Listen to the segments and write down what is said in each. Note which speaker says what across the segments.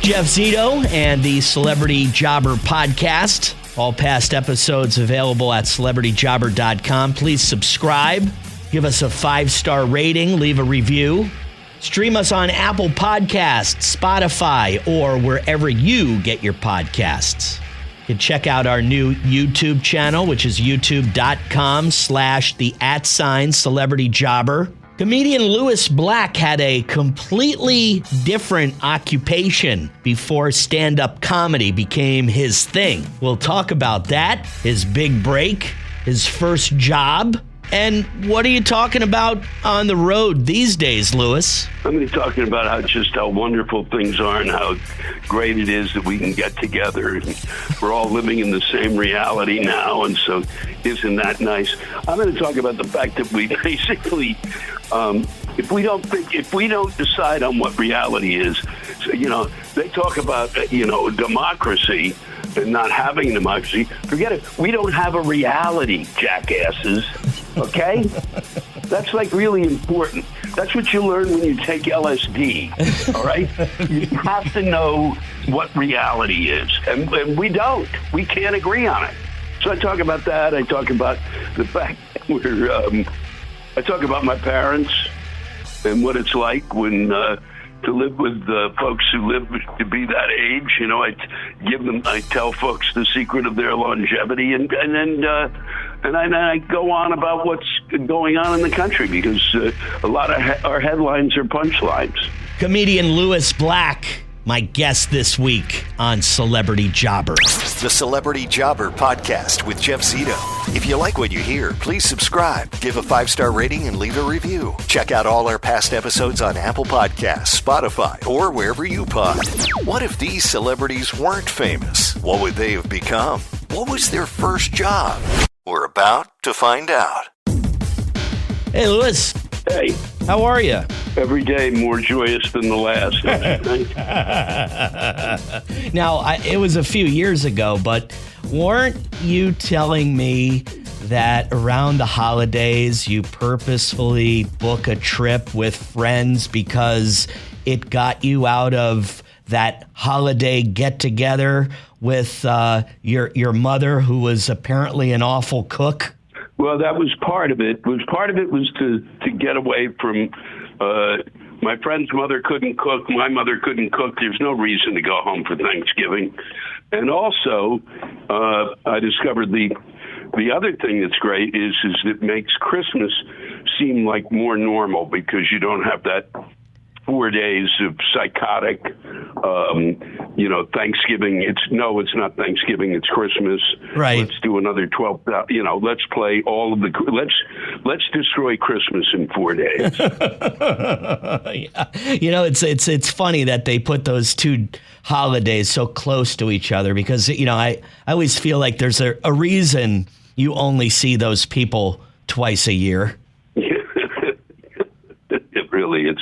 Speaker 1: Jeff Zito and the Celebrity Jobber podcast. All past episodes available at celebrityjobber.com. Please subscribe. Give us a 5-star rating. Leave a review. Stream us on Apple Podcasts, Spotify, or wherever you get your podcasts. You can check out our new YouTube channel, which is youtube.com/the@celebrityjobber. Comedian Lewis Black had a completely different occupation before stand-up comedy became his thing. We'll talk about that, his big break, his first job, and what are you talking about on the road these days, Lewis?
Speaker 2: I'm going to be talking about how wonderful things are and how great it is that we can get together. We're all living in the same reality now, and so isn't that nice? I'm going to talk about the fact that we basically, if we don't decide on what reality is, so, they talk about, democracy and not having democracy. Forget it. We don't have a reality, jackasses. Okay? That's really important. That's what you learn when you take LSD, all right? You have to know what reality is, and we don't. We can't agree on it. So I talk about that. I talk about the fact I talk about my parents and what it's like when to live with folks who live to be that age. I tell folks the secret of their longevity, and then I go on about what's going on in the country, because a lot of our headlines are punchlines.
Speaker 1: Comedian Lewis Black, my guest this week on Celebrity Jobber.
Speaker 3: The Celebrity Jobber podcast with Jeff Zito. If you like what you hear, please subscribe, give a 5-star rating, and leave a review. Check out all our past episodes on Apple Podcasts, Spotify, or wherever you pod. What if these celebrities weren't famous? What would they have become? What was their first job? We're about to find out.
Speaker 1: Hey, Lewis.
Speaker 2: Hey.
Speaker 1: How are you?
Speaker 2: Every day more joyous than the last.
Speaker 1: Now, it was a few years ago, but weren't you telling me that around the holidays you purposefully book a trip with friends because it got you out of that holiday get-together with your mother, who was apparently an awful cook?
Speaker 2: Well, that was part of it. Part of it was to get away from my friend's mother couldn't cook. My mother couldn't cook. There's no reason to go home for Thanksgiving. And also, I discovered the other thing that's great is it makes Christmas seem like more normal, because you don't have that 4 days of psychotic, Thanksgiving. It's not Thanksgiving. It's Christmas.
Speaker 1: Right.
Speaker 2: Let's do another 12. Let's play all of the. Let's destroy Christmas in 4 days.
Speaker 1: Yeah. It's funny that they put those two holidays so close to each other, because I always feel like there's a reason you only see those people twice a year.
Speaker 2: It really is.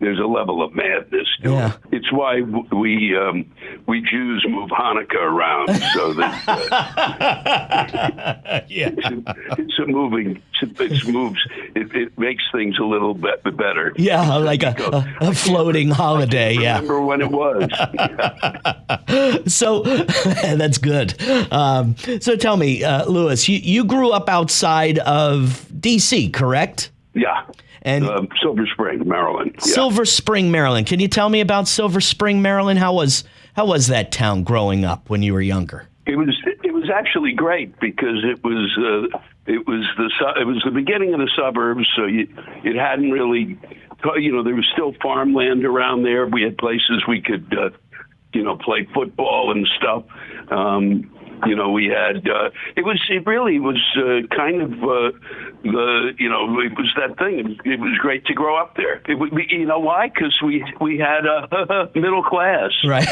Speaker 2: There's a level of madness to it. It's why we Jews move Hanukkah around, so that it makes things a little bit better.
Speaker 1: Yeah, like a floating holiday. Yeah.
Speaker 2: Remember when it was?
Speaker 1: So that's good. So tell me, Lewis, you grew up outside of D.C., correct?
Speaker 2: Yeah.
Speaker 1: And
Speaker 2: Silver Spring, Maryland. Yeah.
Speaker 1: Silver Spring, Maryland. Can you tell me about Silver Spring, Maryland? How was that town growing up when you were younger?
Speaker 2: It was actually great, because it was the beginning of the suburbs, so it hadn't really, there was still farmland around there. We had places we could play football and stuff. We had it was kind of it was that thing. It was great to grow up there. Why? Because we had a middle class.
Speaker 1: Right.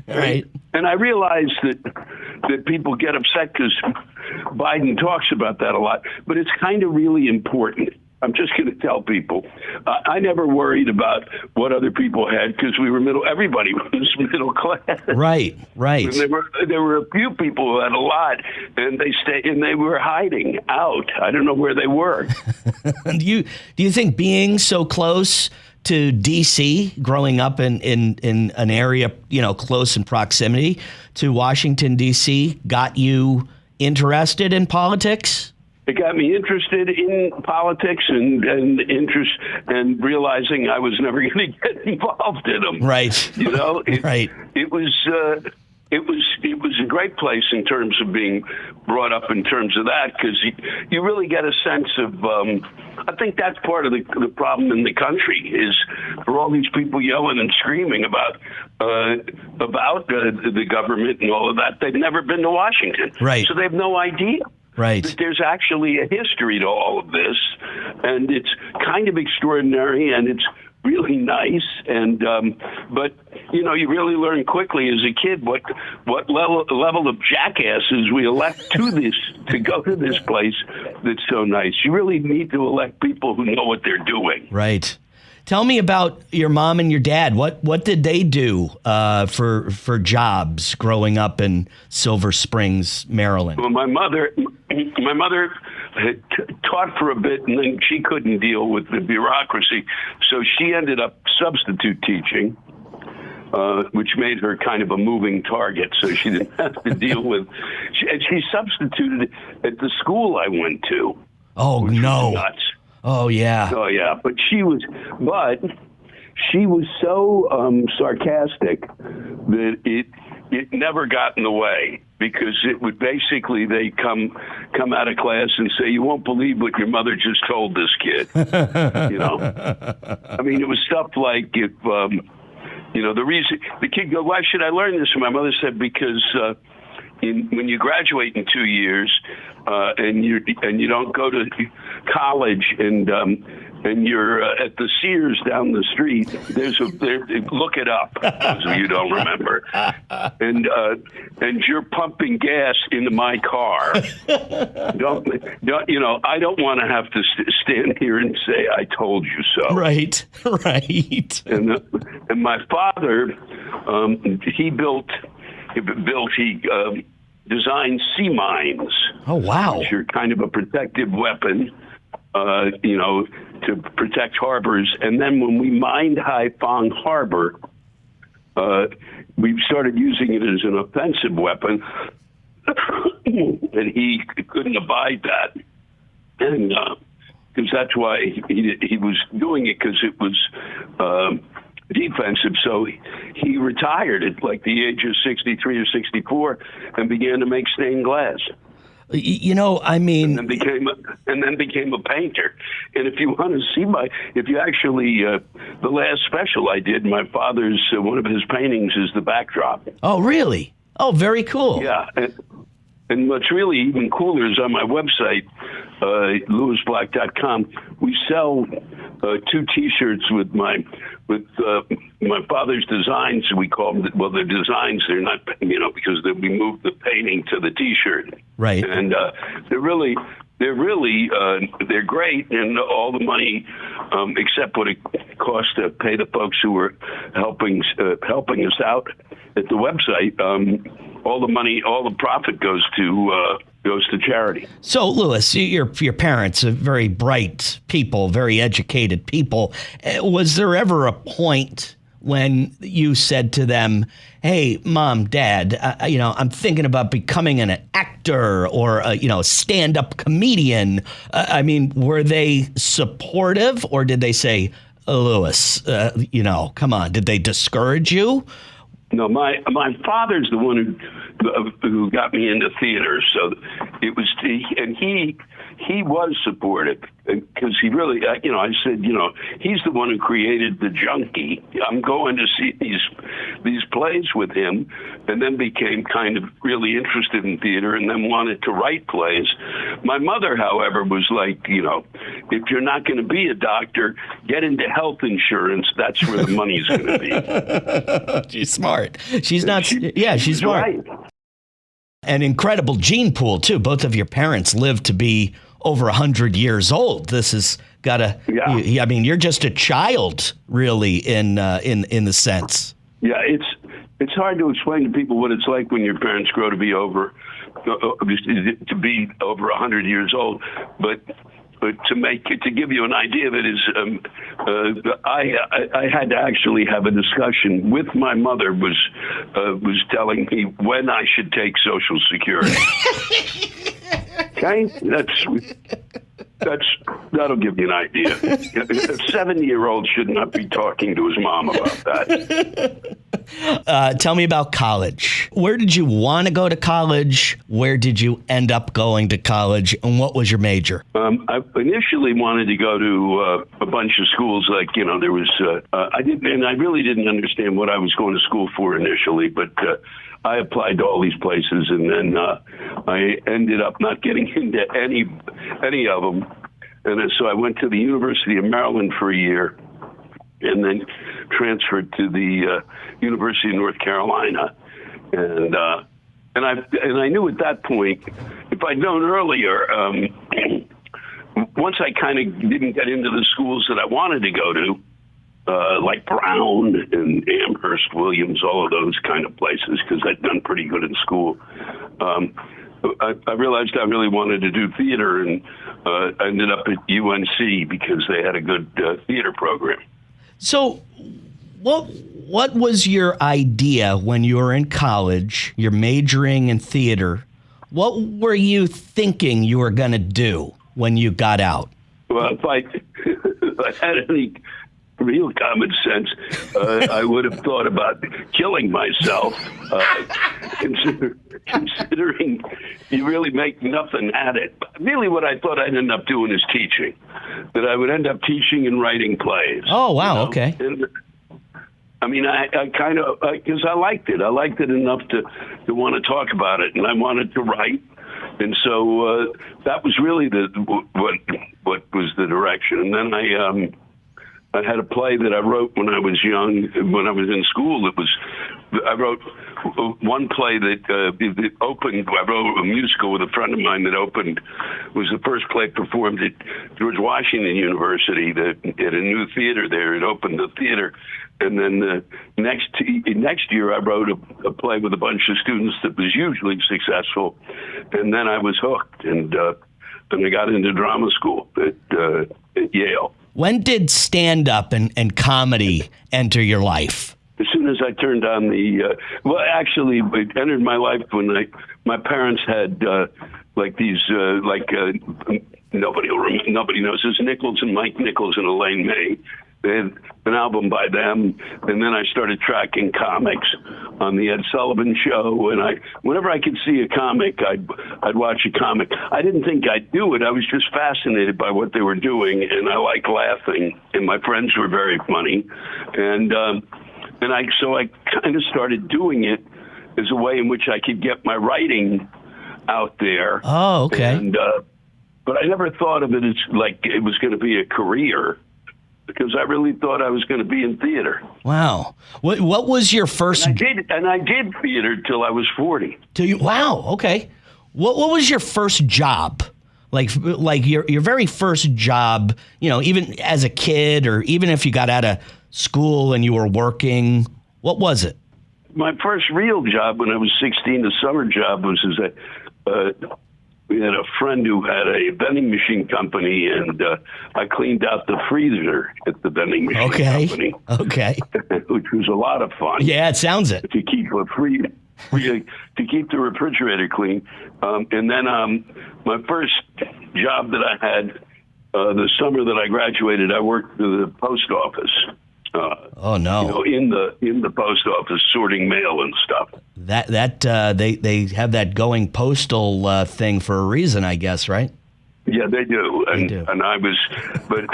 Speaker 1: Right.
Speaker 2: And I realized that people get upset because Biden talks about that a lot, but it's kind of really important. I'm just going to tell people, I never worried about what other people had, because everybody was middle class.
Speaker 1: Right.
Speaker 2: And there were a few people who had a lot, and they were hiding out. I don't know where they were.
Speaker 1: Do you think being so close to D.C. growing up in an area, close in proximity to Washington, D.C. got you interested in politics?
Speaker 2: It got me interested in politics and interest and realizing I was never going to get involved in them.
Speaker 1: Right. Right.
Speaker 2: It was a great place in terms of being brought up in terms of that, because you really get a sense of. I think that's part of the problem in the country is for all these people yelling and screaming about the government and all of that. They've never been to Washington,
Speaker 1: right?
Speaker 2: So they have no idea.
Speaker 1: Right.
Speaker 2: That there's actually a history to all of this, and it's kind of extraordinary, and it's really nice. And but you really learn quickly as a kid what level of jackasses we elect to go to this place that's so nice. You really need to elect people who know what they're doing.
Speaker 1: Right. Tell me about your mom and your dad. What did they do for jobs growing up in Silver Springs, Maryland?
Speaker 2: Well, my mother had taught for a bit, and then she couldn't deal with the bureaucracy, so she ended up substitute teaching, which made her kind of a moving target. So she didn't have to deal with. She substituted at the school I went to.
Speaker 1: Oh no!
Speaker 2: Nuts.
Speaker 1: Oh yeah.
Speaker 2: Oh yeah. But she was so sarcastic that it never got in the way, because it would basically they come out of class and say, "You won't believe what your mother just told this kid." I mean, it was stuff like if the reason the kid go, "Why should I learn this?" And my mother said, "Because when you graduate in 2 years and you don't go to college and you're at the Sears down the street, look it up, those of you don't remember, and you're pumping gas into my car. don't I don't want to have to stand here and say I told you so."
Speaker 1: Right.
Speaker 2: And my father, he designed sea mines.
Speaker 1: Oh, wow.
Speaker 2: Which are kind of a protective weapon, to protect harbors. And then when we mined Haiphong Harbor, we started using it as an offensive weapon, and he couldn't abide that. And because that's why he was doing it, because it was defensive. So he retired at like the age of 63 or 64 and began to make stained glass. And then became a painter. And if you want to see the last special I did, my father's one of his paintings is the backdrop.
Speaker 1: Oh, really? Oh, very cool.
Speaker 2: Yeah. And what's really even cooler is on my website, lewisblack.com, we sell 2 T-shirts with my father's designs. We call them, well, they're designs. They're not, because we moved the painting to the T-shirt.
Speaker 1: Right.
Speaker 2: And they're great, and all the money, except what it costs to pay the folks who were helping us out at the website. All the money, all the profit goes to charity.
Speaker 1: So, Lewis, your parents are very bright people, very educated people. Was there ever a point when you said to them, "Hey, Mom, Dad, I'm thinking about becoming an actor or a stand-up comedian"? Were they supportive, or did they say, "Lewis, come on"? Did they discourage you?
Speaker 2: No, my father's the one who got me into theater. So it was, and he was supportive, because he really, I said, he's the one who created The Junkie. I'm going to see these plays with him, and then became kind of really interested in theater, and then wanted to write plays. My mother, however, was like, if you're not going to be a doctor, get into health insurance. That's where the money's going to be.
Speaker 1: She's smart. She's not. She's smart.
Speaker 2: Right.
Speaker 1: An incredible gene pool too. Both of your parents lived to be over 100 years old. This has got to.
Speaker 2: Yeah.
Speaker 1: You're just a child, really, in the sense.
Speaker 2: Yeah, it's hard to explain to people what it's like when your parents grow to be over 100 years old. But to give you an idea of it is, I had to actually have a discussion with my mother. Was telling me when I should take Social Security. Okay, that'll give you an idea. A 7-year-old should not be talking to his mom about that.
Speaker 1: Tell me about college. Where did you want to go to college? Where did you end up going to college? And what was your major?
Speaker 2: I initially wanted to go to a bunch of schools. Like, there was, I really didn't understand what I was going to school for initially, but I applied to all these places, and then I ended up not getting into any of them. And so I went to the University of Maryland for a year, and then transferred to the University of North Carolina. And I knew at that point, if I'd known earlier, once I kind of didn't get into the schools that I wanted to go to, like Brown and Amherst, Williams, all of those kind of places, because I'd done pretty good in school. I realized I really wanted to do theater, and I ended up at UNC because they had a good theater program.
Speaker 1: So what was your idea when you were in college, you're majoring in theater? What were you thinking you were going to do when you got out?
Speaker 2: Well, if I had any real common sense, I would have thought about killing myself, considering you really make nothing at it. Really, what I thought I'd end up doing is teaching, that I would end up teaching and writing plays.
Speaker 1: Oh, wow. Okay.
Speaker 2: And, I mean, I kind of, because I liked it. I liked it enough to want to talk about it, and I wanted to write. And so that was really what was the direction. And then I had a play that I wrote when I was young, when I was in school. I wrote one play that opened. I wrote a musical with a friend of mine that opened. Was the first play performed at George Washington University, at a new theater there. It opened the theater. And then the next year, I wrote a play with a bunch of students that was hugely successful. And then I was hooked, and I got into drama school at Yale.
Speaker 1: When did stand-up and comedy enter your life?
Speaker 2: As soon as I turned on actually, it entered my life when my parents had nobody knows. It's Nichols and Mike Nichols and Elaine May. They had an album by them, and then I started tracking comics on the Ed Sullivan Show. And whenever I could see a comic, I'd watch a comic. I didn't think I'd do it. I was just fascinated by what they were doing, and I liked laughing. And my friends were very funny, so I kind of started doing it as a way in which I could get my writing out there.
Speaker 1: Oh, okay.
Speaker 2: But I never thought of it as like it was going to be a career, because I really thought I was going to be in theater. Wow.
Speaker 1: What was your first...
Speaker 2: And I did theater till I was 40.
Speaker 1: Wow, okay. What was your first job? Like your very first job, even as a kid, or even if you got out of school and you were working, what was it?
Speaker 2: My first real job when I was 16, the summer job, was we had a friend who had a vending machine company, and I cleaned out the freezer at the vending machine company.
Speaker 1: Okay.
Speaker 2: Which was a lot of fun.
Speaker 1: Yeah, it sounds it.
Speaker 2: To keep to keep the refrigerator clean. And then my first job that I had, the summer that I graduated, I worked at the post office.
Speaker 1: Oh no!
Speaker 2: In the post office, sorting mail and stuff.
Speaker 1: They have that going postal thing for a reason, I guess, right?
Speaker 2: Yeah, they do. And I was, but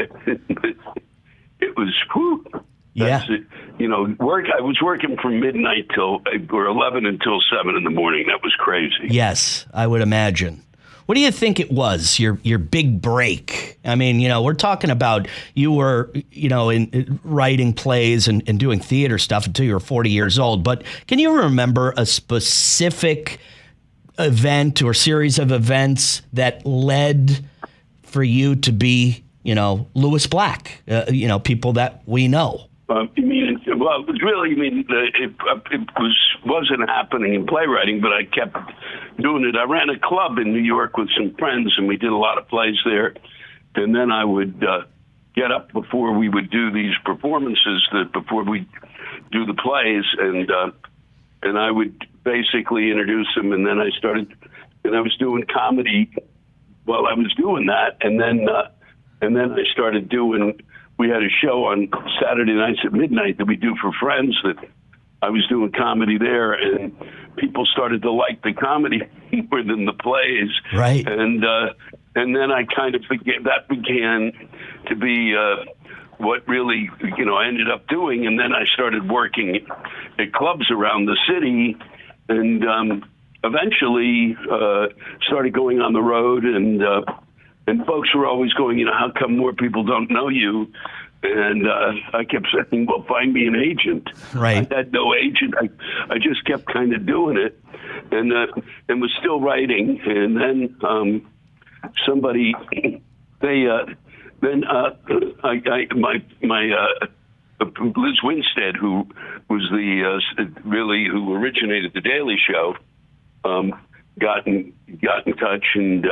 Speaker 2: it was. Whew,
Speaker 1: yeah.
Speaker 2: Work. I was working from midnight or 11 until 7 in the morning. That was crazy.
Speaker 1: Yes, I would imagine. What do you think it was, your big break? I mean, we're talking about you were, in writing plays and doing theater stuff until you were 40 years old. But can you remember a specific event or series of events that led for you to be, Louis Black, people that we know? It
Speaker 2: wasn't happening in playwriting, but I kept doing it. I ran a club in New York with some friends, and we did a lot of plays there. and then I would get up before we would do these performances, before we do the plays, and I would basically introduce them, and then I was doing comedy while I was doing that, and then I started doing. We had a show on Saturday nights at midnight that we do for friends that I was doing comedy there, and people started to like the comedy more than the plays.
Speaker 1: Right.
Speaker 2: And then I kind of began to be what really, I ended up doing. And then I started working at clubs around the city, and eventually started going on the road, and folks were always going, how come more people don't know you? And I kept saying, well, find me an agent.
Speaker 1: Right.
Speaker 2: I had no agent. I just kept kind of doing it, and was still writing. And then somebody, Liz Winstead, who was who originated the Daily Show, got in touch, and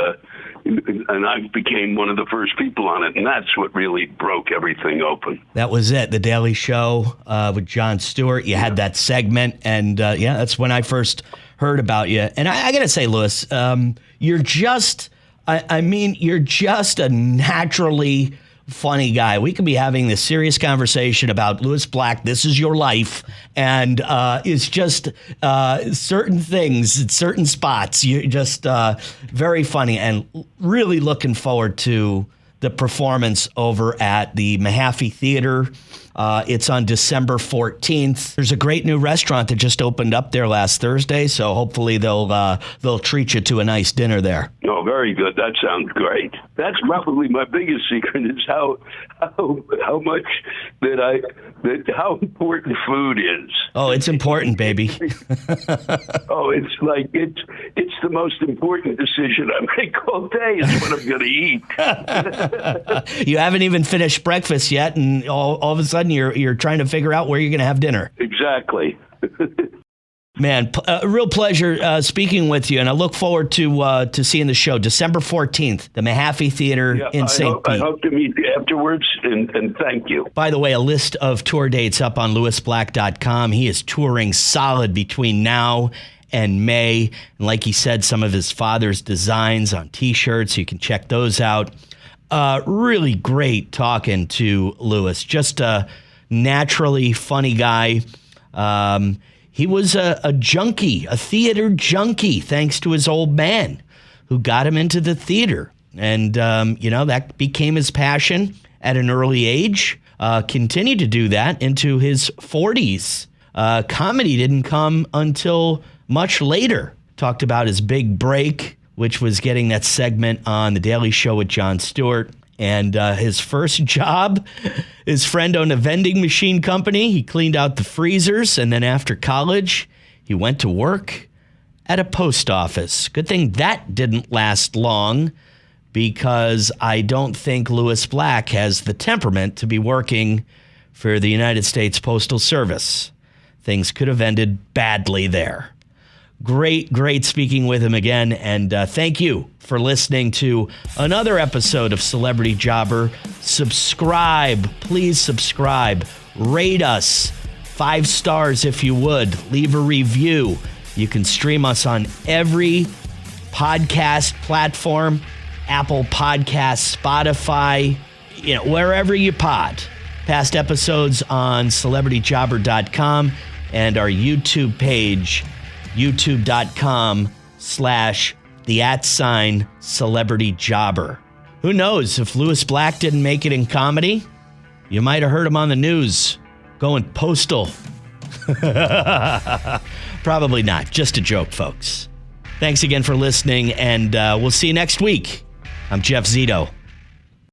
Speaker 2: I became one of the first people on it, and that's what really broke everything open.
Speaker 1: That was it, the Daily Show with Jon Stewart. You had that segment, and that's when I first heard about you. And I got to say, Louis, you're just, you're just a naturally funny guy. We could be having this serious conversation about Louis Black, This Is Your Life, and it's just certain things, certain spots. You're just very funny, and really looking forward to the performance over at the Mahaffey Theater. It's on December 14th. There's a great new restaurant that just opened up there last Thursday, so hopefully they'll treat you to a nice dinner there.
Speaker 2: Oh, very good. That sounds great. That's probably my biggest secret, is how much how important food is.
Speaker 1: Oh, it's important, baby.
Speaker 2: Oh, it's like it's the most important decision I make all day is what I'm going to eat.
Speaker 1: You haven't even finished breakfast yet, and all of a sudden you're trying to figure out where you're going to have dinner.
Speaker 2: Exactly.
Speaker 1: Man, a real pleasure speaking with you, and I look forward to seeing the show December 14th, the Mahaffey Theater in St. Pete.
Speaker 2: I hope to meet you afterwards, and thank you.
Speaker 1: By the way, a list of tour dates up on louisblack.com. He is touring solid between now and May, and like he said, some of his father's designs on T-shirts. You can check those out. Really great talking to Louis. Just a naturally funny guy. He was a junkie, a theater junkie, thanks to his old man who got him into the theater. And, that became his passion at an early age, continued to do that into his 40s. Comedy didn't come until much later. Talked about his big break, which was getting that segment on The Daily Show with Jon Stewart. And his first job, his friend owned a vending machine company. He cleaned out the freezers. And then after college, he went to work at a post office. Good thing that didn't last long, because I don't think Louis Black has the temperament to be working for the United States Postal Service. Things could have ended badly there. Great speaking with him again, and thank you for listening to another episode of Celebrity Jobber. Subscribe, please subscribe. Rate us 5 stars if you would. Leave a review. You can stream us on every podcast platform, Apple Podcasts, Spotify, wherever you pod. Past episodes on celebrityjobber.com and our YouTube page, youtube.com/@celebrityjobber. Who knows, if Louis Black didn't make it in comedy, you might have heard him on the news going postal. Probably not. Just a joke, folks. Thanks again for listening, and we'll see you next week. I'm Jeff Zito.